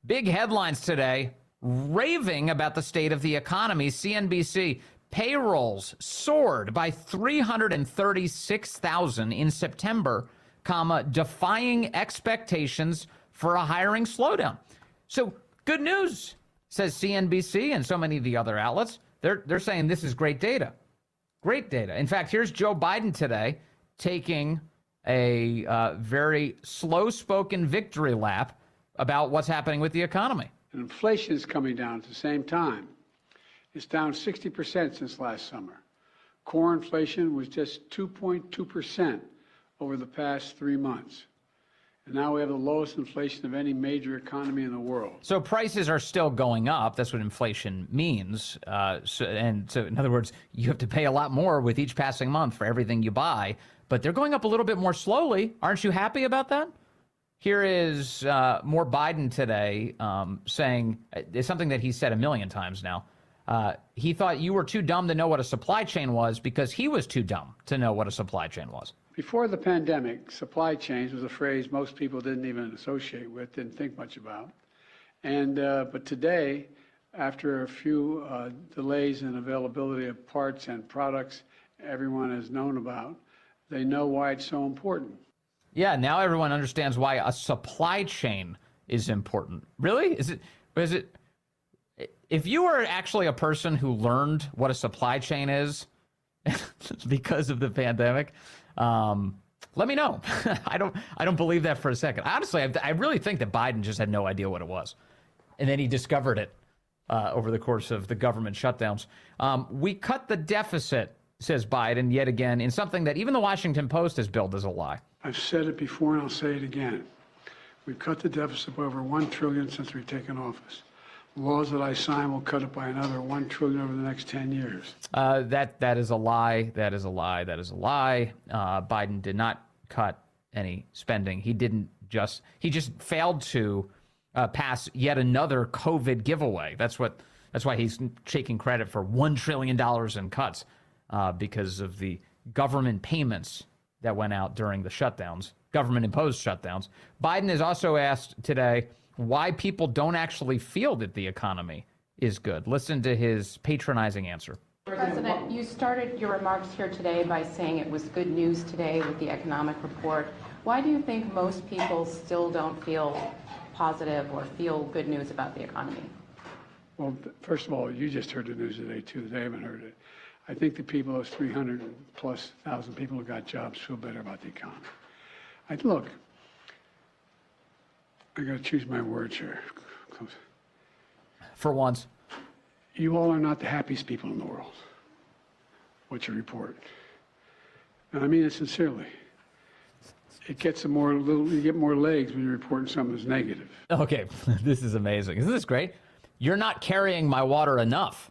Big headlines today, raving about the state of the economy. CNBC, payrolls soared by 336,000 in September, defying expectations for a hiring slowdown. So good news, says CNBC and so many of the other outlets. They're saying this is great data. Great data. In fact, here's Joe Biden today taking a very slow-spoken victory lap about what's happening with the economy. And inflation is coming down at the same time. It's down 60% since last summer. Core inflation was just 2.2% over the past 3 months. And now we have the lowest inflation of any major economy in the world. So prices are still going up. That's what inflation means. So in other words, you have to pay a lot more with each passing month for everything you buy. But they're going up a little bit more slowly. Aren't you happy about that? Here is more Biden today saying it's something that he said a million times now. He thought you were too dumb to know what a supply chain was because he was too dumb to know what a supply chain was. Before the pandemic, supply chains was a phrase most people didn't even associate with, didn't think much about. And but today, after a few delays in availability of parts and products everyone has known about, they know why it's so important. Yeah, now everyone understands why a supply chain is important. Really? Is it? If you are actually a person who learned what a supply chain is because of the pandemic, let me know. I don't believe that for a second. Honestly, I really think that Biden just had no idea what it was, and then he discovered it over the course of the government shutdowns. We cut the deficit, says Biden, yet again, in something that even the Washington Post has billed as a lie. I've said it before and I'll say it again. We've cut the deficit by over $1 trillion since we've taken office. Laws that I sign will cut it by another $1 trillion over the next 10 years. That is a lie. That is a lie. That is a lie. Biden did not cut any spending. He just failed to pass yet another COVID giveaway. That's why he's taking credit for $1 trillion in cuts because of the government payments that went out during the shutdowns, government-imposed shutdowns. Biden has also asked today why people don't actually feel that the economy is good. Listen to his patronizing answer. President, you started your remarks here today by saying it was good news today with the economic report. Why do you think most people still don't feel positive or feel good news about the economy? Well, first of all, you just heard the news today, too. They haven't heard it. I think the people, those 300+ thousand people who got jobs, feel better about the economy. Look, I got to choose my words here. For once. You all are not the happiest people in the world. What's your report? And I mean it sincerely. It gets you get more legs when you're reporting something that's negative. Okay, this is amazing. Isn't this great? You're not carrying my water enough,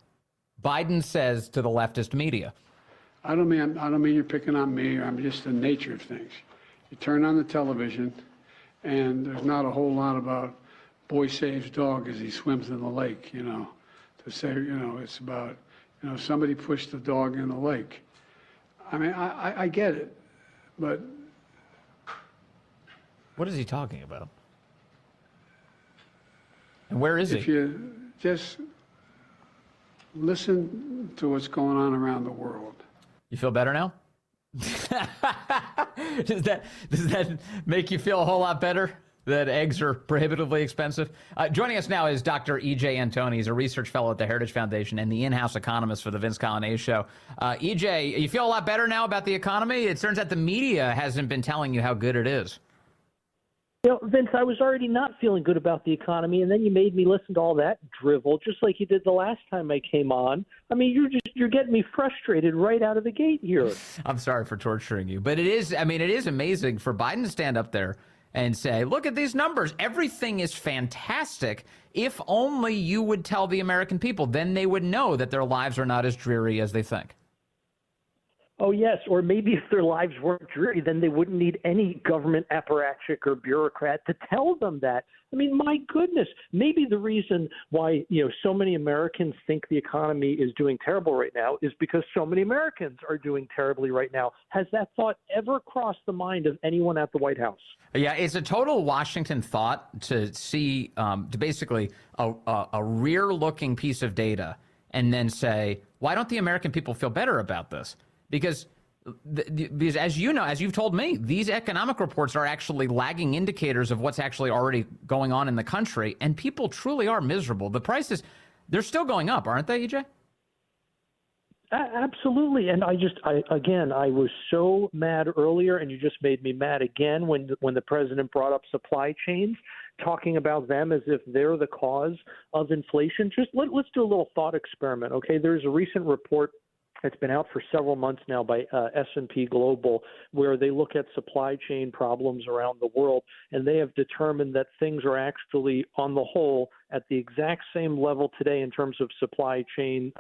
Biden says to the leftist media. I don't mean you're picking on me. I'm just the nature of things. You turn on the television, and there's not a whole lot about boy saves dog as he swims in the lake, to say, it's about, somebody pushed the dog in the lake. I mean, I get it, but. What is he talking about? And where is he? If you just listen to what's going on around the world. You feel better now? Does that make you feel a whole lot better that eggs are prohibitively expensive? Joining us now is Dr. EJ Antoni. He's a research fellow at the Heritage Foundation and the in-house economist for the Vince Coglianese Show. EJ, you feel a lot better now about the economy? It turns out the media hasn't been telling you how good it is. Vince, I was already not feeling good about the economy, and then you made me listen to all that drivel, just like you did the last time I came on. I mean, you're getting me frustrated right out of the gate here. I'm sorry for torturing you, but it is amazing for Biden to stand up there and say, look at these numbers. Everything is fantastic. If only you would tell the American people, then they would know that their lives are not as dreary as they think. Oh, yes. Or maybe if their lives weren't dreary, then they wouldn't need any government apparatchik or bureaucrat to tell them that. I mean, my goodness, maybe the reason why, so many Americans think the economy is doing terrible right now is because so many Americans are doing terribly right now. Has that thought ever crossed the mind of anyone at the White House? Yeah, it's a total Washington thought to see, to basically a rear-looking piece of data and then say, why don't the American people feel better about this? Because as you know, as you've told me, these economic reports are actually lagging indicators of what's actually already going on in the country, and people truly are miserable. The prices, they're still going up, aren't they, EJ? Absolutely. And I was so mad earlier, and you just made me mad again when the president brought up supply chains, talking about them as if they're the cause of inflation. Let's do a little thought experiment, okay? There's a recent report. It's been out for several months now by S&P Global, where they look at supply chain problems around the world, and they have determined that things are actually, on the whole, at the exact same level today in terms of supply chain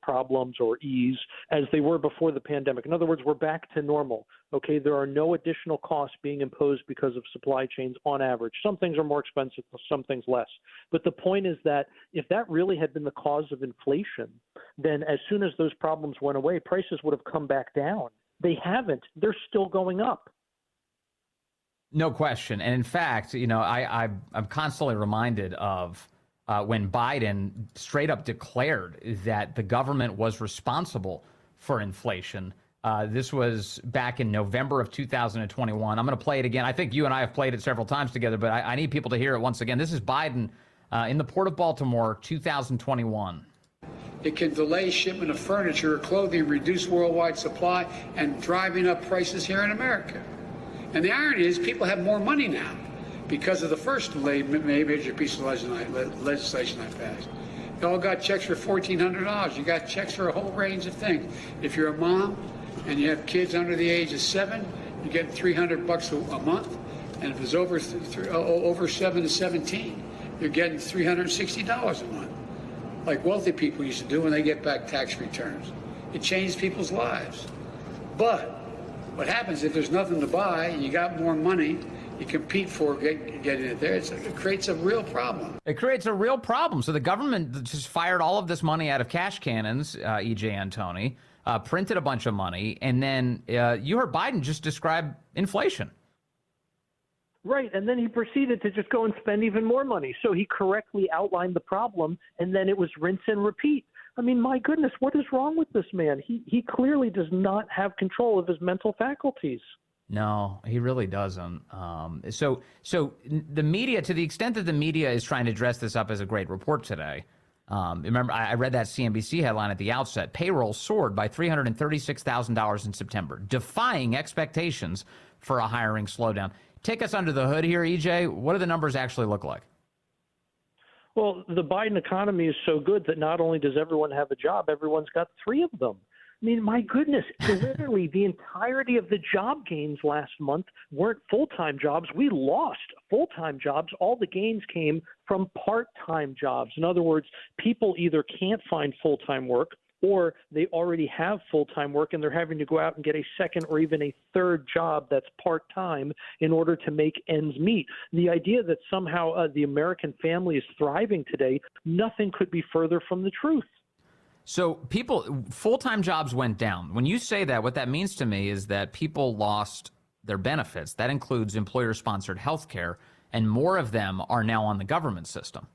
problems or ease as they were before the pandemic. In other words, we're back to normal. Okay, there are no additional costs being imposed because of supply chains on average. Some things are more expensive, some things less. But the point is that if that really had been the cause of inflation, then as soon as those problems went away, prices would have come back down. They haven't. They're still going up. No question. And in fact, I'm constantly reminded of when Biden straight up declared that the government was responsible for inflation. This was back in November of 2021. I'm going to play it again. I think you and I have played it several times together, but I need people to hear it once again. This is Biden in the Port of Baltimore, 2021. It can delay shipment of furniture or clothing, reduce worldwide supply, and driving up prices here in America. And the irony is people have more money now because of the first major piece of legislation I passed. You all got checks for $1,400. You got checks for a whole range of things. If you're a mom and you have kids under the age of 7, you get $300 a month. And if it's over 7 to 17, you're getting $360 a month, like wealthy people used to do when they get back tax returns. It changed people's lives. But what happens if there's nothing to buy, you got more money, you compete for getting it there, it creates a real problem. It creates a real problem. So the government just fired all of this money out of cash cannons, EJ Antoni, printed a bunch of money, and then you heard Biden just describe inflation. Right, and then he proceeded to just go and spend even more money. So he correctly outlined the problem, and then it was rinse and repeat. I mean, my goodness, what is wrong with this man? He clearly does not have control of his mental faculties. No, he really doesn't. So the media, to the extent that the media is trying to dress this up as a great report today, remember, I read that CNBC headline at the outset. Payroll soared by $336,000 in September, defying expectations for a hiring slowdown. Take us under the hood here, EJ. What do the numbers actually look like? Well, the Biden economy is so good that not only does everyone have a job, everyone's got 3 of them. I mean, my goodness, literally the entirety of the job gains last month weren't full-time jobs. We lost full-time jobs. All the gains came from part-time jobs. In other words, people either can't find full-time work or they already have full-time work and they're having to go out and get a second or even a third job that's part-time in order to make ends meet. The idea that somehow the American family is thriving today, nothing could be further from the truth. So full-time jobs went down. When you say that, what that means to me is that people lost their benefits. That includes employer-sponsored health care, and more of them are now on the government system.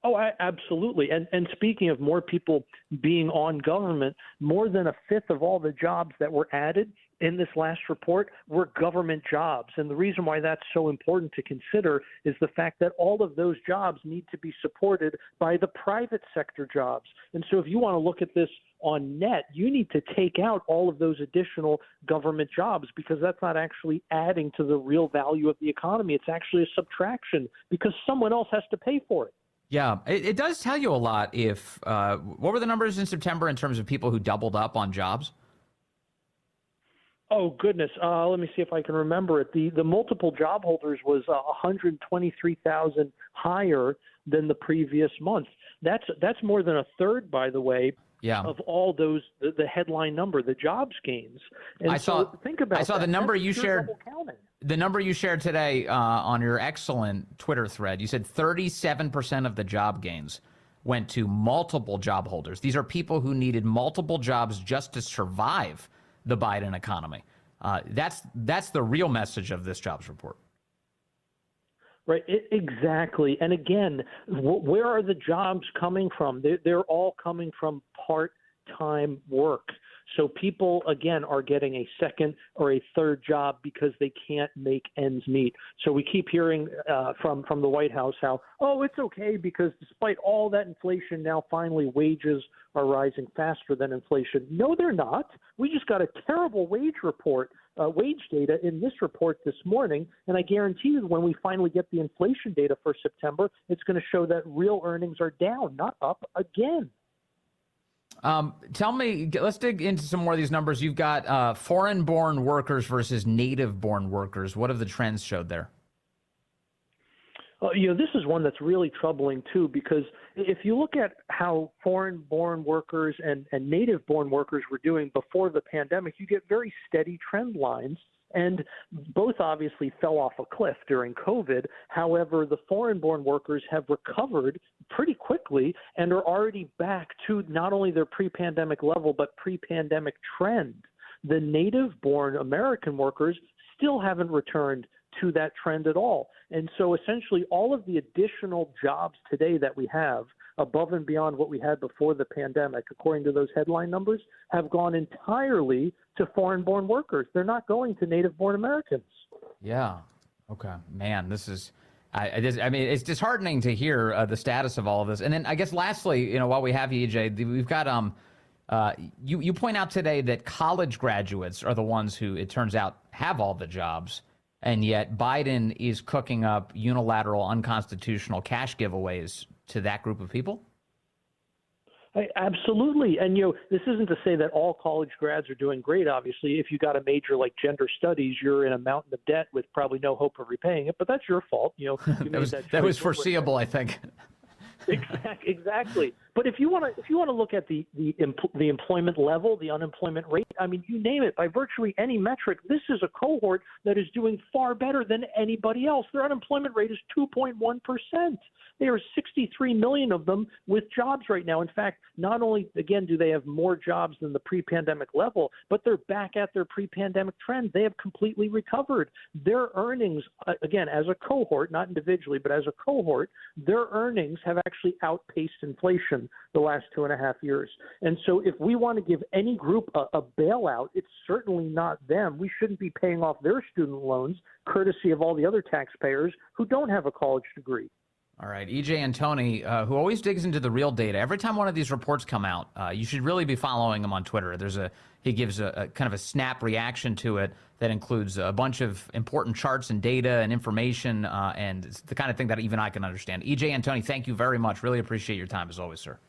Oh, absolutely. And speaking of more people being on government, more than a fifth of all the jobs that were added in this last report were government jobs. And the reason why that's so important to consider is the fact that all of those jobs need to be supported by the private sector jobs. And so if you want to look at this on net, you need to take out all of those additional government jobs because that's not actually adding to the real value of the economy. It's actually a subtraction because someone else has to pay for it. Yeah, it does tell you a lot if what were the numbers in September in terms of people who doubled up on jobs? Oh, goodness. Let me see if I can remember it. The multiple job holders was 123,000 higher than the previous month. That's more than a third, by the way, Yeah. of all those, the headline number, the jobs gains. And think about I saw that. the number That's you pure shared. double counting. The number you shared today on your excellent Twitter thread, you said 37% of the job gains went to multiple job holders. These are people who needed multiple jobs just to survive the Biden economy. That's the real message of this jobs report. Right, exactly. And again, where are the jobs coming from? They're all coming from part-time work. So people, again, are getting a second or a third job because they can't make ends meet. So we keep hearing from the White House how, oh, it's okay because despite all that inflation, now finally wages are rising faster than inflation. No, they're not. We just got a terrible wage data in this report this morning, and I guarantee you when we finally get the inflation data for September, it's going to show that real earnings are down, not up again. Tell me, let's dig into some more of these numbers. You've got foreign-born workers versus native-born workers. What have the trends showed there? This is one that's really troubling, too, because if you look at how foreign-born workers and native-born workers were doing before the pandemic, you get very steady trend lines. And both obviously fell off a cliff during COVID. However, the foreign-born workers have recovered pretty quickly and are already back to not only their pre-pandemic level, but pre-pandemic trend. The native-born American workers still haven't returned to that trend at all. And so essentially all of the additional jobs today that we have above and beyond what we had before the pandemic, according to those headline numbers, have gone entirely to foreign-born workers. They're not going to native-born Americans. Yeah. Okay. Man, this is, I mean, it's disheartening to hear the status of all of this. And then I guess lastly, while we have you, EJ, we've got, you point out today that college graduates are the ones who, it turns out, have all the jobs. And yet Biden is cooking up unilateral, unconstitutional cash giveaways to that group of people? Absolutely. And, this isn't to say that all college grads are doing great. Obviously, if you got a major like gender studies, you're in a mountain of debt with probably no hope of repaying it. But that's your fault. You that was foreseeable, I think. Exactly. But if you want to look at the employment level, the unemployment rate, I mean, you name it, by virtually any metric, this is a cohort that is doing far better than anybody else. Their unemployment rate is 2.1%. There are 63 million of them with jobs right now. In fact, not only, again, do they have more jobs than the pre-pandemic level, but they're back at their pre-pandemic trend. They have completely recovered. Their earnings, again, as a cohort, not individually, but as a cohort, their earnings have actually outpaced inflation the last 2.5 years. And so if we want to give any group a bailout, it's certainly not them. We shouldn't be paying off their student loans, courtesy of all the other taxpayers who don't have a college degree. All right, EJ Antoni, who always digs into the real data. Every time one of these reports come out, you should really be following him on Twitter. He gives a kind of a snap reaction to it that includes a bunch of important charts and data and information, and it's the kind of thing that even I can understand. EJ Antoni, thank you very much. Really appreciate your time as always, sir.